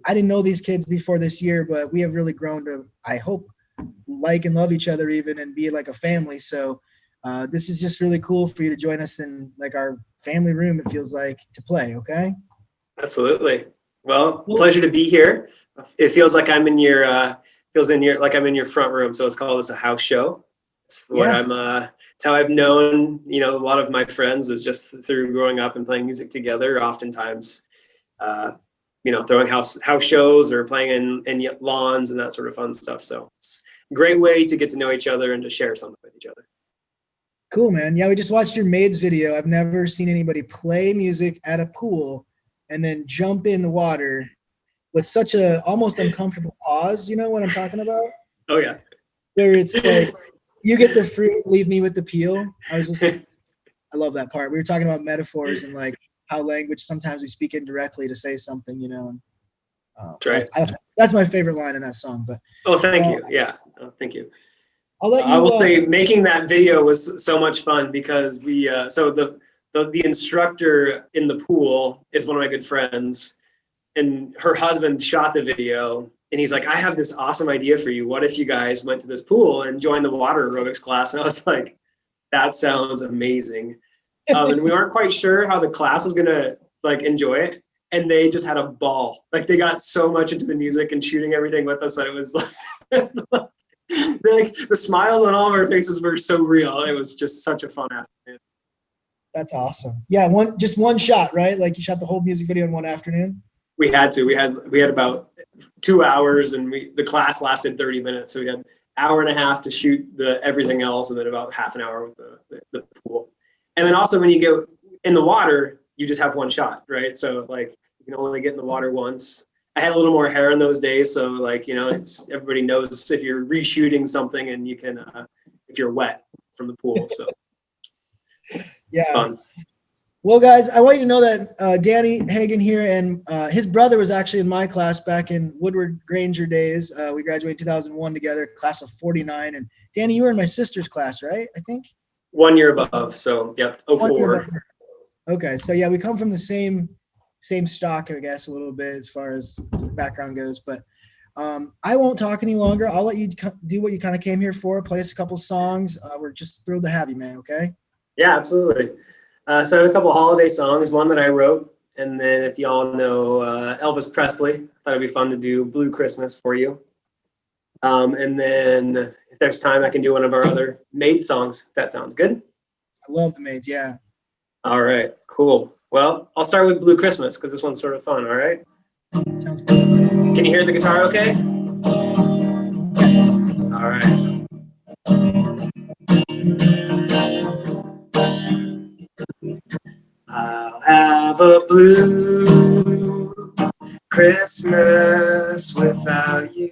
I didn't know these kids before this year, but we have really grown to, I hope, like and love each other even and be like a family. So this is just really cool for you to join us in like our family room, it feels like, to play. Okay. Absolutely. Well, Well, pleasure to be here. It feels like I'm in your like I'm in your front room. So it's called this a house show. It's where yes. I'm it's how I've known, a lot of my friends is just through growing up and playing music together. Oftentimes, uh, throwing house shows or playing in lawns and that sort of fun stuff. So it's a great way to get to know each other and to share something with each other. Cool, man. Yeah, we just watched your Maids video. I've never seen anybody play music at a pool and then jump in the water with such a almost uncomfortable pause. You know what I'm talking about? Oh yeah. Where it's like, you get the fruit, leave me with the peel. I love that part. We were talking about metaphors and like how language sometimes we speak indirectly to say something, And, That's right. that's my favorite line in that song. But Oh, thank you. Yeah. Oh, thank you. I'll let I you. will say making that video was so much fun because so the instructor in the pool is one of my good friends, and her husband shot the video, and he's like, I have this awesome idea for you. What if you guys went to this pool and joined the water aerobics class? And I was like, that sounds amazing. And we weren't quite sure how the class was gonna like enjoy it, and they just had a ball. Like they got so much into the music and shooting everything with us that it was like the smiles on all of our faces were so real. It was just such a fun afternoon. That's awesome. Yeah, just one shot, right? Like you shot the whole music video in one afternoon. We had to. We had about 2 hours, and the class lasted 30 minutes, so we had hour and a half to shoot everything else, and then about half an hour with the pool. And then also when you go in the water, you just have one shot, right? So like you can only get in the water once. I had a little more hair in those days, so like it's everybody knows if you're reshooting something and you can if you're wet from the pool. So it's Yeah. fun. Well, guys, I want you to know that Danny Heggen here and his brother was actually in my class back in Woodward Granger days. We graduated in 2001 together, class of 49. And Danny, you were in my sister's class, right? I think 1 year above. So yep, 04. Okay, so yeah, we come from the same stock, I guess, a little bit as far as background goes. But I won't talk any longer. I'll let you do what you kind of came here for. Play us a couple songs. We're just thrilled to have you, man. Okay. Yeah, absolutely. So I have a couple holiday songs, one that I wrote, and then if y'all know Elvis Presley, I thought it'd be fun to do Blue Christmas for you. And then if there's time, I can do one of our other Maids songs, if that sounds good. I love the Maids, yeah. All right, cool. Well, I'll start with Blue Christmas because this one's sort of fun, all right? Sounds good. Can you hear the guitar okay? Yes. All right. I'll have a blue Christmas without you.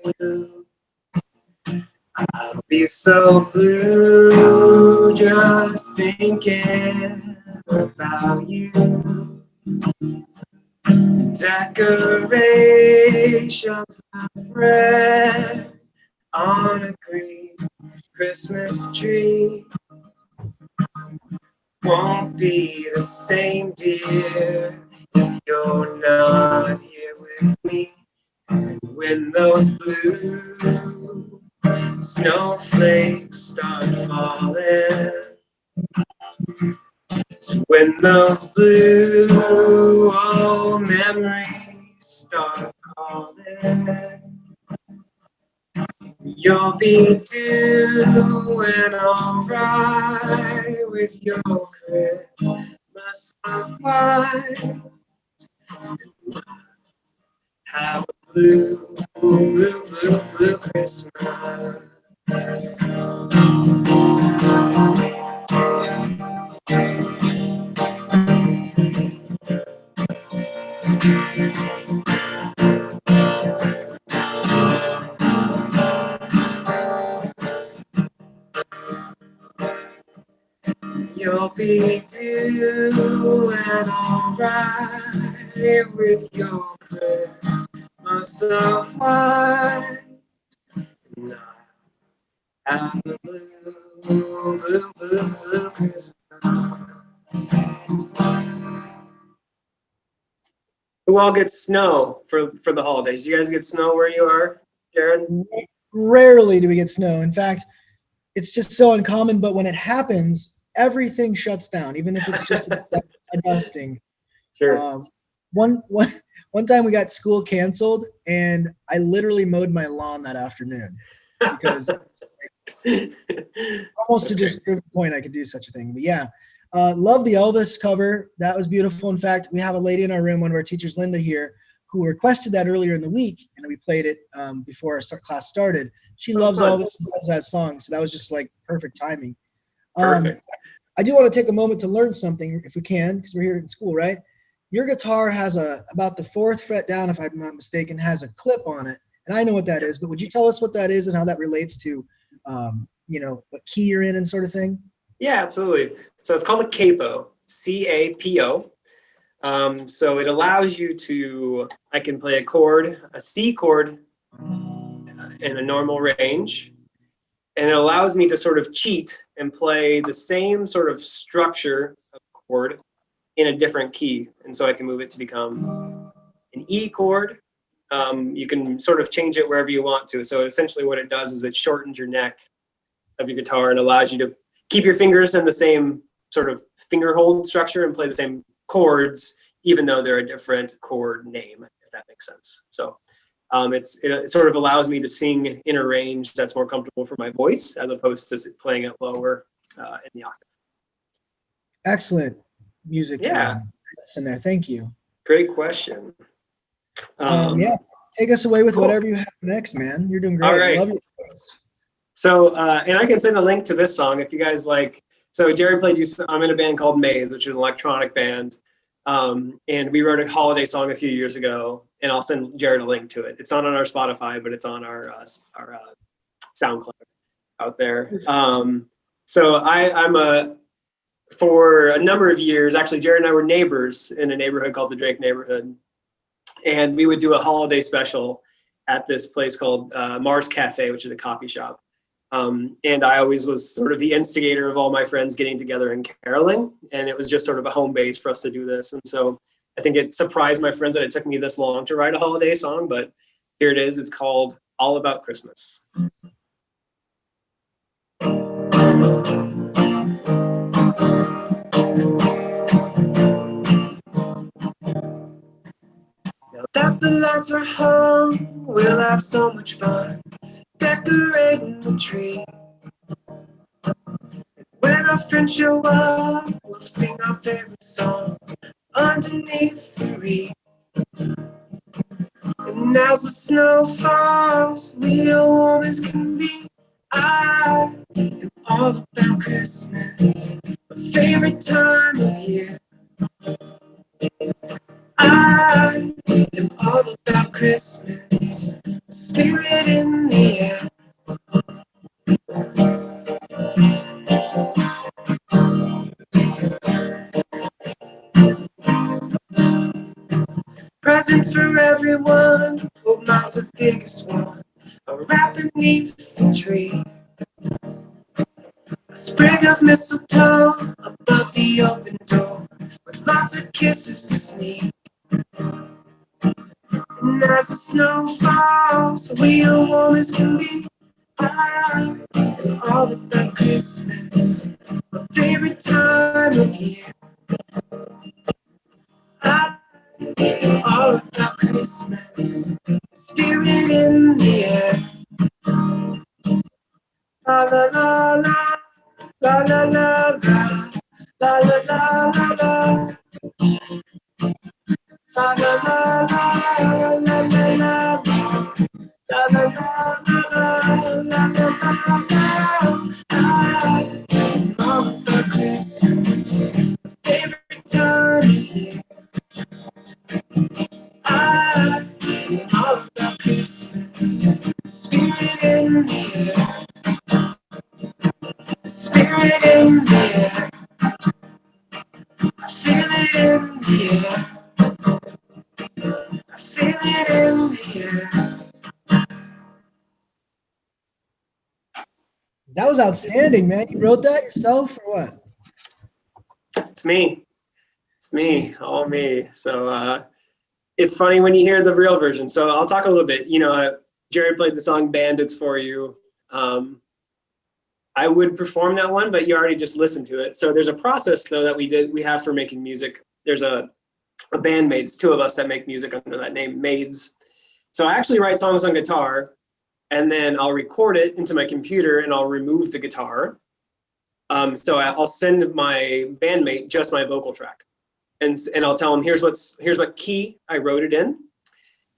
I'll be so blue just thinking about you. Decorations are red on a green Christmas tree. Won't be the same, dear, if you're not here with me. And when those blue snowflakes start falling, it's when those blue old memories start calling. You'll be doing alright with your Christmas of white. Have a blue, blue, blue, blue Christmas. You'll be doing alright with your Christmas of white. And I have a blue, blue, blue, blue Christmas. Who all gets snow for the holidays? Do you guys get snow where you are, Jared? Rarely do we get snow. In fact, it's just so uncommon, but when it happens, everything shuts down, even if it's just a dusting. Sure. One one time we got school canceled, and I literally mowed my lawn that afternoon because almost to just prove the point I could do such a thing. But yeah, love the Elvis cover. That was beautiful. In fact, we have a lady in our room, one of our teachers, Linda here, who requested that earlier in the week, and we played it before our class started. She loves Elvis and loves that song, so that was just like perfect timing. Perfect. I do want to take a moment to learn something, if we can, because we're here in school, right? Your guitar has about the 4th fret down, if I'm not mistaken, has a clip on it, and I know what that is. But would you tell us what that is and how that relates to, what key you're in and sort of thing? Yeah, absolutely. So it's called a capo, C-A-P-O. So it allows you to, I can play a C chord in a normal range, and it allows me to sort of cheat and play the same sort of structure of chord in a different key. And so I can move it to become an E chord. You can sort of change it wherever you want to. So essentially what it does is it shortens your neck of your guitar and allows you to keep your fingers in the same sort of finger hold structure and play the same chords, even though they're a different chord name, if that makes sense. So it sort of allows me to sing in a range that's more comfortable for my voice as opposed to playing it lower in the octave. Excellent music. Yeah. Lesson there. Thank you. Great question. Yeah, take us away with cool. Whatever you have next, man. You're doing great. All right. Love your voice. So, and I can send a link to this song if you guys like. So Jerry played you. I'm in a band called Maids, which is an electronic band. And we wrote a holiday song a few years ago, and I'll send Jared a link to it. It's not on our Spotify, but it's on our SoundCloud out there. So for a number of years, actually, Jared and I were neighbors in a neighborhood called the Drake neighborhood. And we would do a holiday special at this place called Mars Cafe, which is a coffee shop. And I always was sort of the instigator of all my friends getting together and caroling. And it was just sort of a home base for us to do this. And so I think it surprised my friends that it took me this long to write a holiday song, but here it is. It's called All About Christmas. Now that the lights are hung, we'll have so much fun decorating the tree. When our friends show up, we'll sing our favorite songs underneath the tree. And as the snow falls, we're warm as can be. I am all about Christmas, my favorite time of year. I am all about Christmas, the spirit in the air. Presents for everyone, hope mine's the biggest one. A wrap beneath the tree. A sprig of mistletoe above the open door, with lots of kisses to sneak. And as the snow falls, we are warm as can be. I am all about Christmas, my favorite time of year. I am all about Christmas, the spirit in the air. La la la la, la la la la, la la la la la. La la la la, la la la la, la la la la, la la la. I am all about Christmas, my favorite time of year. I am all about Christmas, spirit in the air. Spirit in the air, I feel it in the air, I feel it in the air. That was outstanding, man. You wrote that yourself or what? It's me, all me. So it's funny when you hear the real version. So I'll talk a little bit. You know, Jared played the song "Bandits" for you. I would perform that one, but you already just listened to it. So there's a process though that we have for making music. There's a band Maids, two of us that make music under that name, Maids. So I actually write songs on guitar, and then I'll record it into my computer, and I'll remove the guitar. So I'll send my bandmate just my vocal track, and I'll tell him here's what key I wrote it in,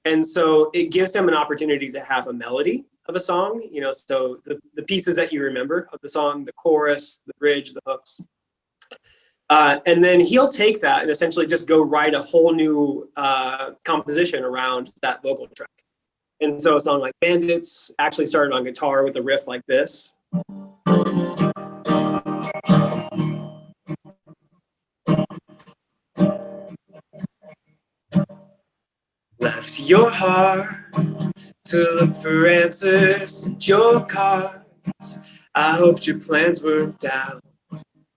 and so it gives him an opportunity to have a melody of a song. You know, so the pieces that you remember of the song, the chorus, the bridge, the hooks. And then he'll take that and essentially just go write a whole new composition around that vocal track. And so a song like Bandits actually started on guitar with a riff like this. Left your heart to look for answers in your cards. I hoped your plans worked out.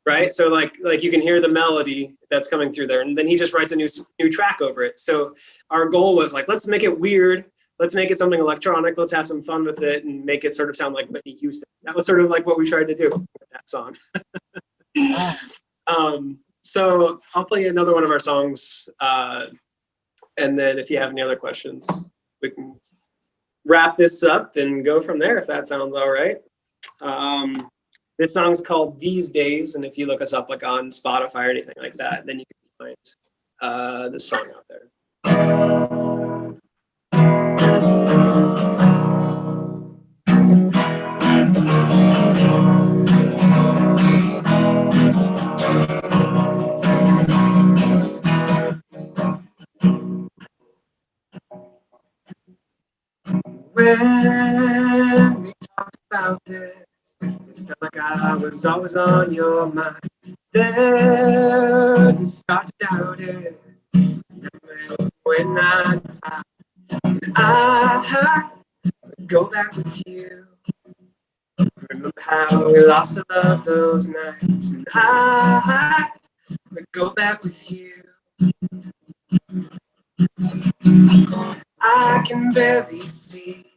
Right, so like you can hear the melody that's coming through there, and then he just writes a new track over it. So our goal was like, let's make it weird, let's make it something electronic, let's have some fun with it, and make it sort of sound like Whitney Houston. That was sort of like what we tried to do with that song. So I'll play another one of our songs, and then if you have any other questions, we can wrap this up and go from there if that sounds all right. This song's called These Days, and if you look us up like on Spotify or anything like that, then you can find this song out there. When we talked about this, it felt like I was always on your mind. Then you started to doubt it. Never was the way 9 to 5. And I would go back with you. Remember how we lost the love those nights. And I would go back with you. I can barely see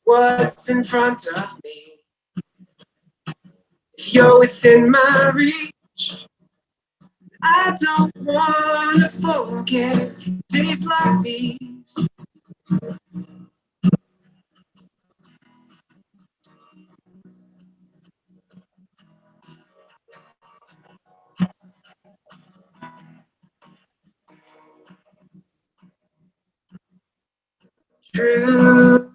what's in front of me. If you're within my reach, I don't wanna forget days like these. True,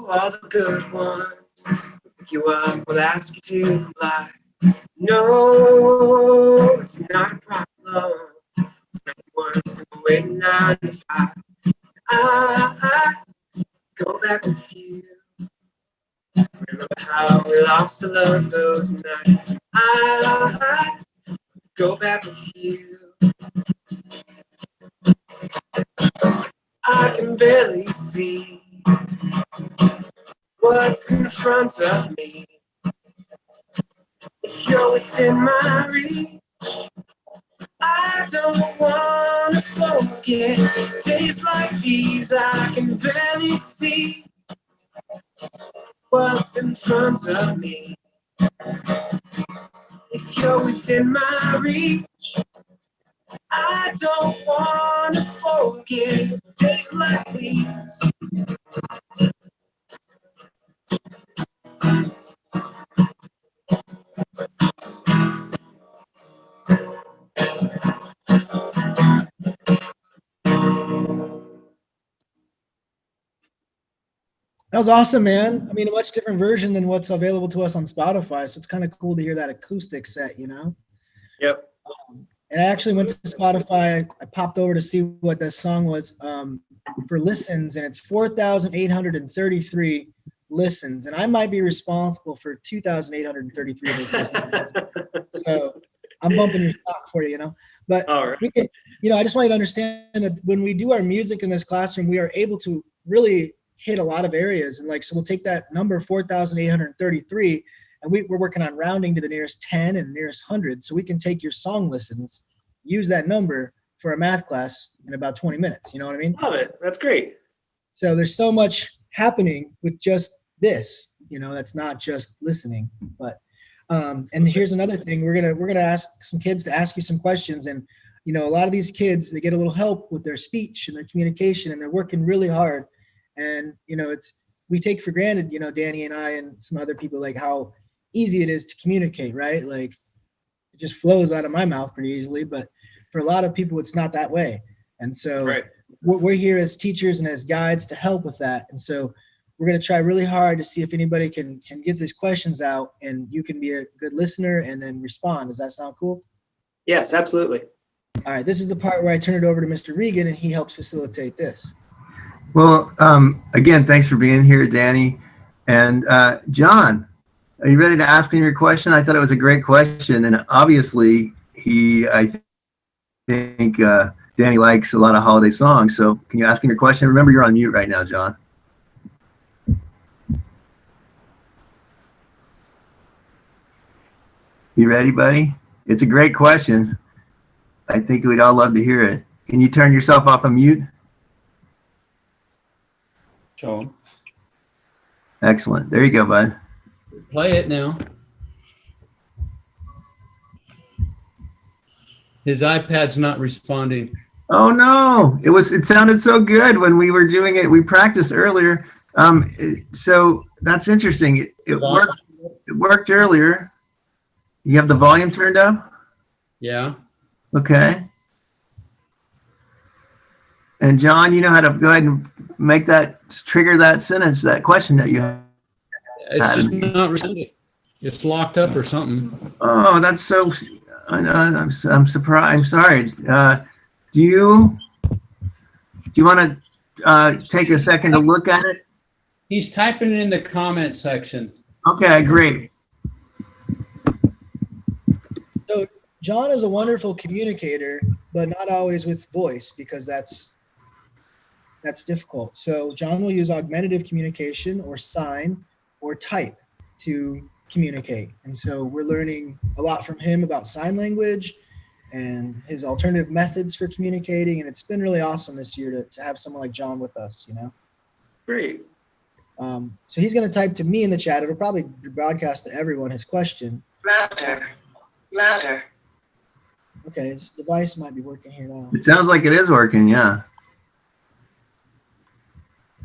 all the good ones will pick you up, will ask you to comply. No, it's not a problem. It's nothing worse than waiting 9 to 5. I go back with you. Remember how we lost the love those nights. I go back with you. I can barely see what's in front of me. If you're within my reach, I don't wanna forget days like these. I can barely see what's in front of me. If you're within my reach, I don't wanna forget days like these. That was awesome, man. I mean, a much different version than what's available to us on Spotify. So it's kind of cool to hear that acoustic set, you know? Yep. And I actually went to Spotify. I popped over to see what this song was for listens, and it's 4,833 listens. And I might be responsible for 2,833 of those listens. So I'm bumping your stock for you, you know? But we can, you know, I just want you to understand that when we do our music in this classroom, we are able to really hit a lot of areas. And like, so we'll take that number 4,833 and we're working on rounding to the nearest 10 and nearest 100. So we can take your song listens, use that number for a math class in about 20 minutes. You know what I mean? Love it. That's great. So there's so much happening with just this, that's not just listening. But and here's another thing. We're gonna ask some kids to ask you some questions. And a lot of these kids, they get a little help with their speech and their communication, and they're working really hard. And we take for granted, Danny and I and some other people, like how easy it is to communicate, right? Like it just flows out of my mouth pretty easily. But for a lot of people, it's not that way. And so Right. we're here as teachers and as guides to help with that. And so we're going to try really hard to see if anybody can get these questions out, and you can be a good listener and then respond. Does that sound cool? Yes, absolutely. All right. This is the part where I turn it over to Mr. Regan, and he helps facilitate this. Well, again, thanks for being here, Danny. And John, are you ready to ask me your question? I thought it was a great question. And obviously, I think Danny likes a lot of holiday songs. So can you ask him your question? Remember, you're on mute right now, John. You ready, buddy? It's a great question. I think we'd all love to hear it. Can you turn yourself off of mute? Sean, Excellent. There you go, bud. play it now. His iPad's not responding. Oh no! It sounded so good when we were doing it. We practiced earlier. So that's interesting. It worked. It worked earlier. You have the volume turned up? Yeah. Okay. And John, you know how to go ahead and make that trigger that sentence, that question that you have. It's just not responding. It's locked up or something. Oh, that's so. I'm surprised. I'm sorry. Do you want to take a second to look at it? He's typing it in the comment section. Okay, great. So John is a wonderful communicator, but not always with voice, because that's difficult. So John will use augmentative communication or sign or type to communicate. And so we're learning a lot from him about sign language and his alternative methods for communicating. And it's been really awesome this year to have someone like John with us, Great. So he's going to type to me in the chat. It'll probably broadcast to everyone his question. Louder. Okay, his device might be working here now. It sounds like it is working, yeah.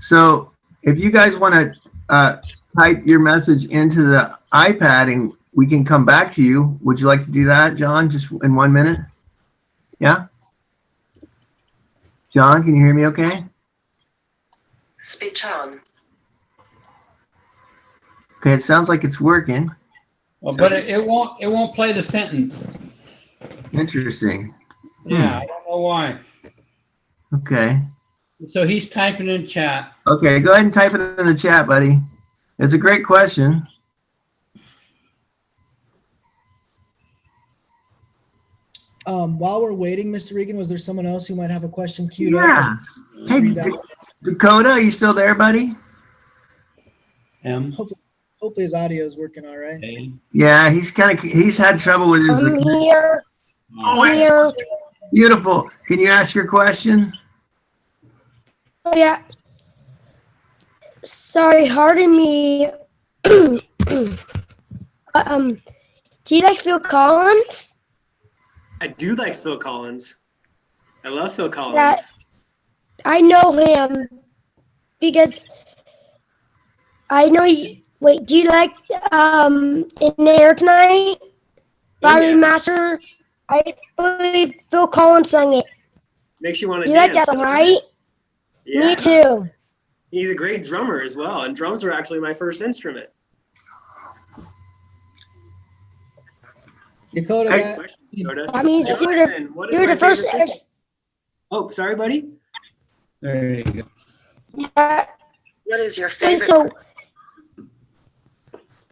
So if you guys want to type your message into the iPad and we can come back to you, would you like to do that, John, just in 1 minute? Yeah? John, can you hear me okay? Speech on. Okay, it sounds like it's working. Well, but it won't play the sentence. Interesting. Yeah, I don't know why. Okay. So he's typing in chat. Okay, go ahead and type it in the chat, buddy. It's a great question. While we're waiting, Mr. Regan, was there someone else who might have a question queued Yeah. up? Hey, Dakota, are you still there, buddy? Hopefully his audio is working all right. Yeah, he's had trouble with his. I'm here. Oh, I'm here. beautiful. Can you ask your question? Oh, yeah. Sorry, pardon me. Do you like Phil Collins? I do like Phil Collins. I love Phil Collins. Yeah. I know him because I know you. Wait, do you like In the Air Tonight? By yeah. Master? I believe Phil Collins sang it. Makes you want to You dance. like that song, doesn't right? it? Yeah. Me too. He's a great drummer as well, and drums were actually my first instrument. Dakota, Hey. Good question, Dakota. That means Jonathan, what is you're my the first. favorite Christmas- Oh, sorry, buddy. There you go. What is your Wait, favorite? so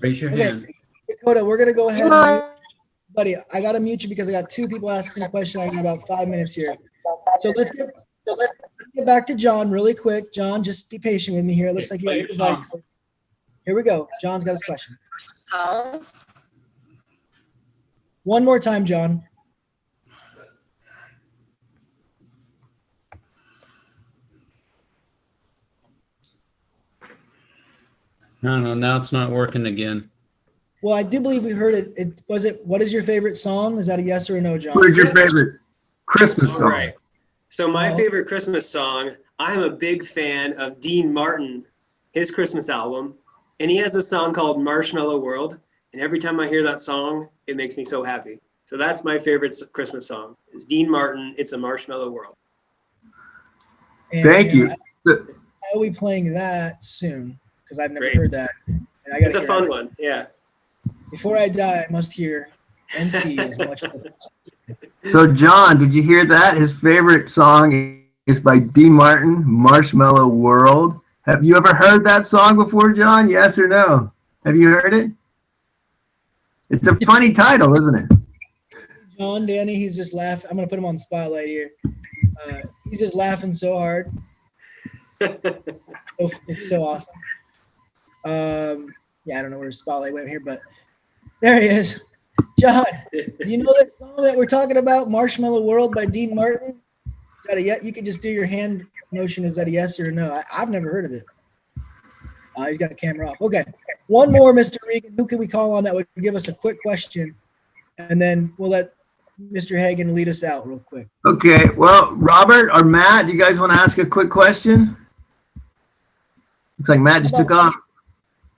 Raise your Okay. hand. Dakota, we're going to go ahead come and mute. on. Buddy, I got to mute you because I got two people asking a question. I got about 5 minutes here. So let's get back to John really quick. John, just be patient with me here. It looks like you got your device. Here we go. John's got his question. So, One more time, John. I don't know. Now it's not working again. Well, I do believe we heard it. What is your favorite song? Is that a yes or a no, John? What is your favorite Christmas All song? right. So my Oh. favorite Christmas song, I'm a big fan of Dean Martin, his Christmas album. And he has a song called Marshmallow World. And every time I hear that song, it makes me so happy. So that's my favorite Christmas song. It's Dean Martin, It's a Marshmallow World. And, Thank you. I'll be playing that soon because I've never Great. heard that. And I gotta It's a hear fun it. one, yeah. Before I die, I must hear and see as much of it. So, John, did you hear that? His favorite song is by Dean Martin, Marshmallow World. Have you ever heard that song before, John? Yes or no? Have you heard it? It's a funny title, isn't it? John, Danny, he's just laughing. I'm gonna put him on the spotlight here. He's just laughing so hard. It's so awesome. Yeah, I don't know where the spotlight went here, but there he is. John, do you know that song that we're talking about, Marshmallow World by Dean Martin? Is that a yes? You can just do your hand motion. Is that a yes or a no? I've never heard of it. He's got the camera off. Okay. One more, Mr. Regan. Who can we call on that would give us a quick question? And then we'll let Mr. Heggen lead us out real quick. Okay. Well, Robert or Matt, do you guys want to ask a quick question? Looks like Matt just took off.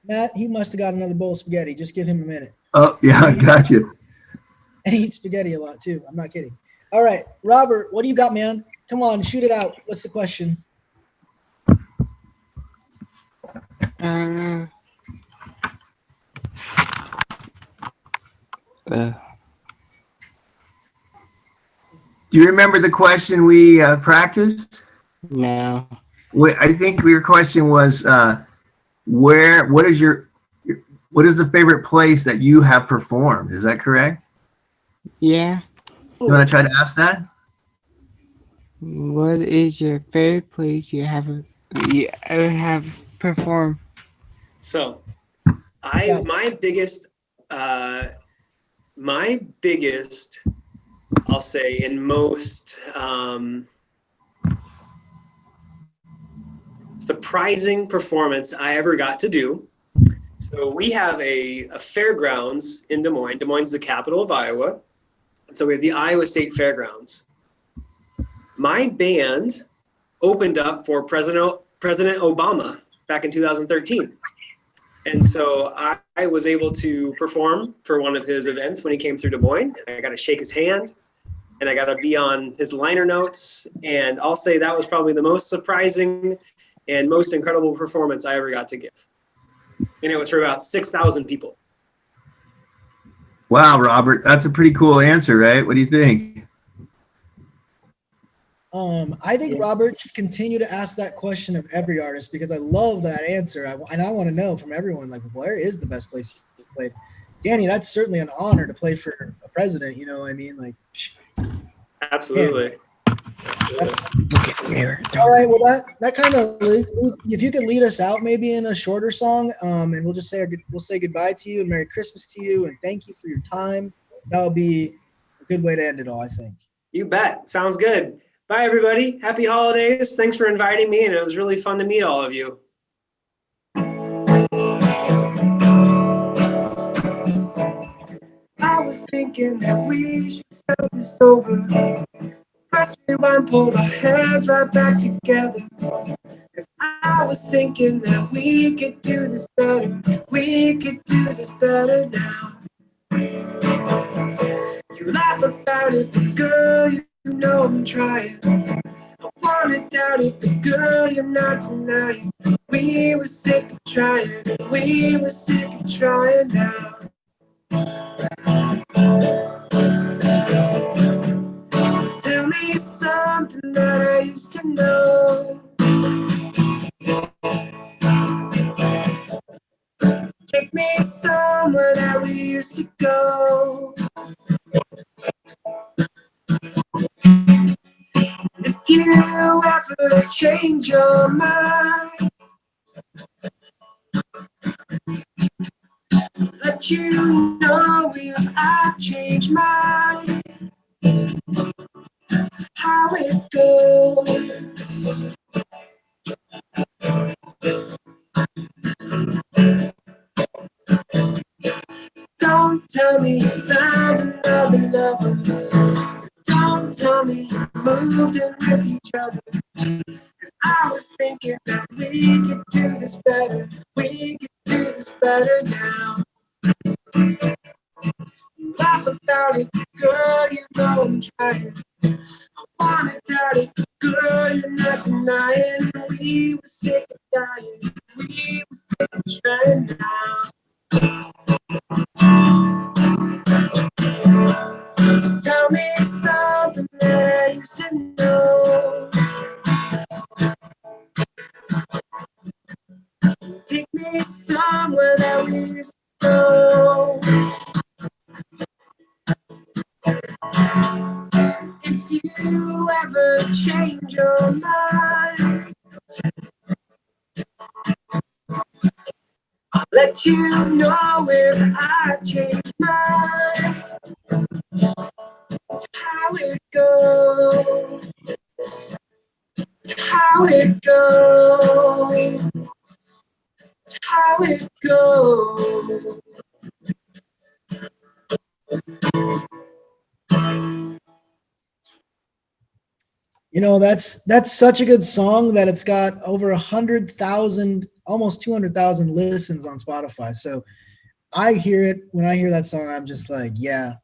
Matt, he must have got another bowl of spaghetti. Just give him a minute. Oh, yeah, I got you. And he eats spaghetti a lot too. I'm not kidding. All right, Robert, what do you got, man? Come on, shoot it out. What's the question? Do you remember the question we practiced? No. I think your question was, what is the favorite place that you have performed? Is that correct? Yeah. You want to try to ask that? What is your favorite place you ever have performed? So my biggest, I'll say, and most surprising performance I ever got to do. So we have a fairgrounds in Des Moines. Des Moines is the capital of Iowa. So we have the Iowa State Fairgrounds. My band opened up for President Obama back in 2013. And so I was able to perform for one of his events when he came through Des Moines. I got to shake his hand and I got to be on his liner notes. And I'll say that was probably the most surprising and most incredible performance I ever got to give. And it was for about 6,000 people. Wow, Robert, that's a pretty cool answer, right? What do you think? I think Robert should continue to ask that question of every artist because I love that answer. And I want to know from everyone, like, where is the best place you played? Danny, that's certainly an honor to play for a president. You know what I mean? Like, Absolutely. all right. Well, that kind of, if you could lead us out maybe in a shorter song, and we'll just say goodbye to you and Merry Christmas to you and thank you for your time. That would be a good way to end it all, I think. You bet. Sounds good. Bye, everybody. Happy holidays. Thanks for inviting me, and it was really fun to meet all of you. I was thinking that we should start this over. Press rewind, pull our heads right back together. 'Cause I was thinking that we could do this better. We could do this better now. You laugh about it, but girl, you know I'm trying. I wanna doubt it, but girl, you're not denying. We were sick of trying, we were sick of trying now. Tell me something that I used to know. Take me somewhere that we used to go. If you ever change your mind, let you know if I change mine. It's how it goes. tell me you found another lover. Don't tell me you moved in with each other. 'Cause I was thinking that we could do this better. We could do this better now. Laugh about it, girl, you know I'm trying. I wanna doubt it, but girl, you're not denying. We were sick of dying. We were sick of trying now. So tell me something that I used to know. Take me somewhere that we used to go. If you ever change your mind, I'll let you know if I change mine. It's how it goes. It's how it goes. It's how it goes. You know, that's such a good song that it's got over 100,000, almost 200,000 listens on Spotify. So I hear it when I hear that song. I'm just like, yeah,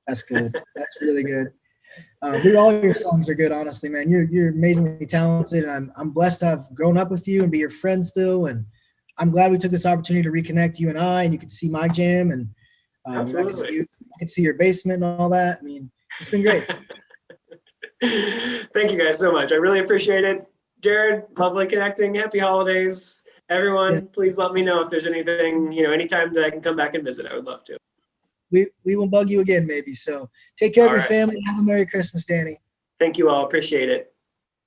that's good. That's really good. Dude, all your songs are good, honestly, man. You're amazingly talented, and I'm blessed to have grown up with you and be your friend still. And I'm glad we took this opportunity to reconnect, you and I, and you could see my jam, and I could see your basement and all that. I mean, it's been great. Thank you guys so much. I really appreciate it. Jared, lovely connecting. Happy holidays. Everyone, Yeah. please let me know if there's anything, anytime that I can come back and visit. I would love to. We will bug you again, maybe. So take care of All your right. family. Have a Merry Christmas, Danny. Thank you all. Appreciate it.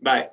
Bye.